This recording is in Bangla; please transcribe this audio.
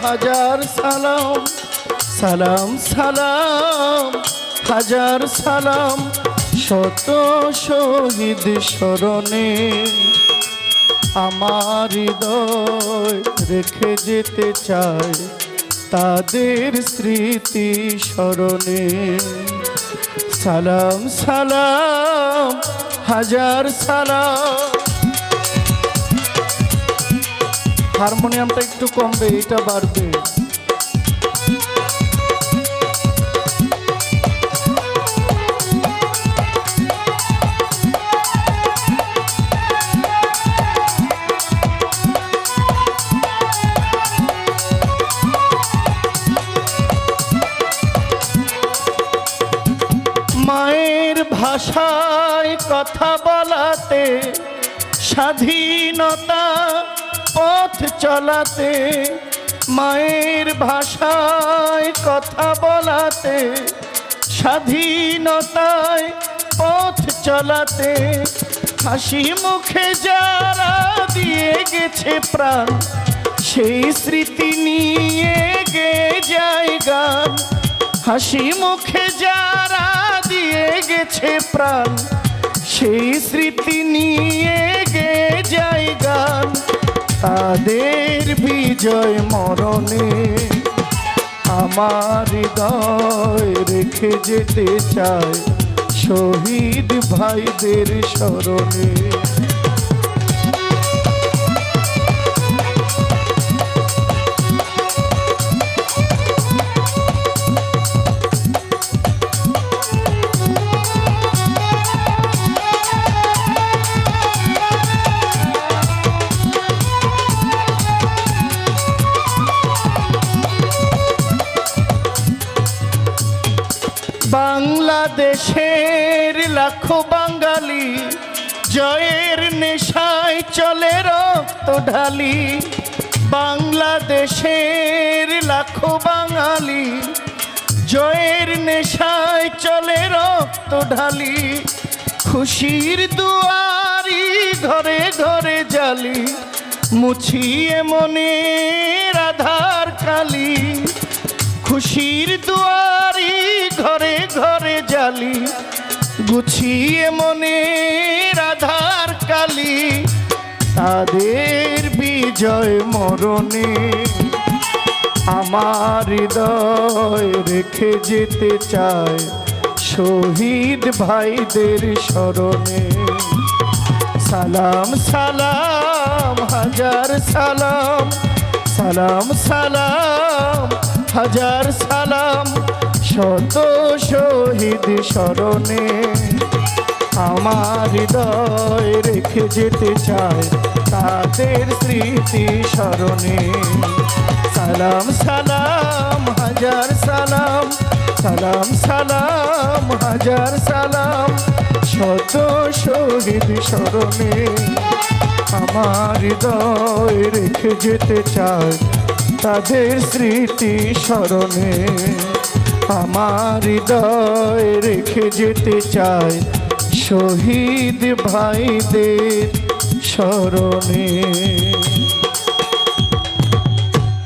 হাজার সালাম, সালাম সালাম হাজার সালাম, শত শহীদ স্মরণে আমার হৃদয় রেখে যেতে চায় তাদের স্মৃতি স্মরণে। সালাম সালাম হাজার সালাম। হারমোনিয়ামটা একটু কমবে, এটা বাড়বে। মায়ের ভাষায় কথা বলাতে, স্বাধীনতা পথ চলাতে, মায়ের ভাষায় কথা বলাতে, স্বাধীনতায় পথ চলাতে, হাসি মুখে যারা দিয়ে গেছে প্রাণ, সেই স্মৃতি নিয়ে গে যায় গান। হাসি মুখে যারা দিয়ে গেছে প্রাণ, সেই স্মৃতি নিয়ে গে যায় গান। তাদের বিজয় মরণে আমার হৃদয় রেখে যেতে চায় শহীদ ভাইদের স্মরণে। বাংলাদেশের লাখো বাঙালি জয়ের নেশায় চলে রক্ত ঢালি। বাংলাদেশের লাখো বাঙালি জয়ের নেশায় চলে রক্ত ঢালি। খুশির দুয়ারি ঘরে ঘরে জালি, মুছিয়ে মনের আধার কালি। খুশির দুয়ারি ঘরে ঘরে জালি, গুছিয়ে মনের আধার কালি। তাদের বিজয় মরণে আমার হৃদয় রেখে যেতে চায় শহীদ ভাইদের স্মরণে। সালাম সালাম হাজার সালাম, সালাম সালাম হাজার সালাম, শত শহীদ স্মরণে আমার হৃদয় রেখে যেতে চায় তাদের স্মৃতি স্মরণে। সালাম সালাম হাজার সালাম, সালাম সালাম হাজার সালাম, শত শহীদ স্মরণে আমার হৃদয় রেখে যেতে চায় তাদের স্মৃতি স্মরণে। আমার হৃদয় রেখে যেতে চায় শহীদ ভাইদের স্মরণে।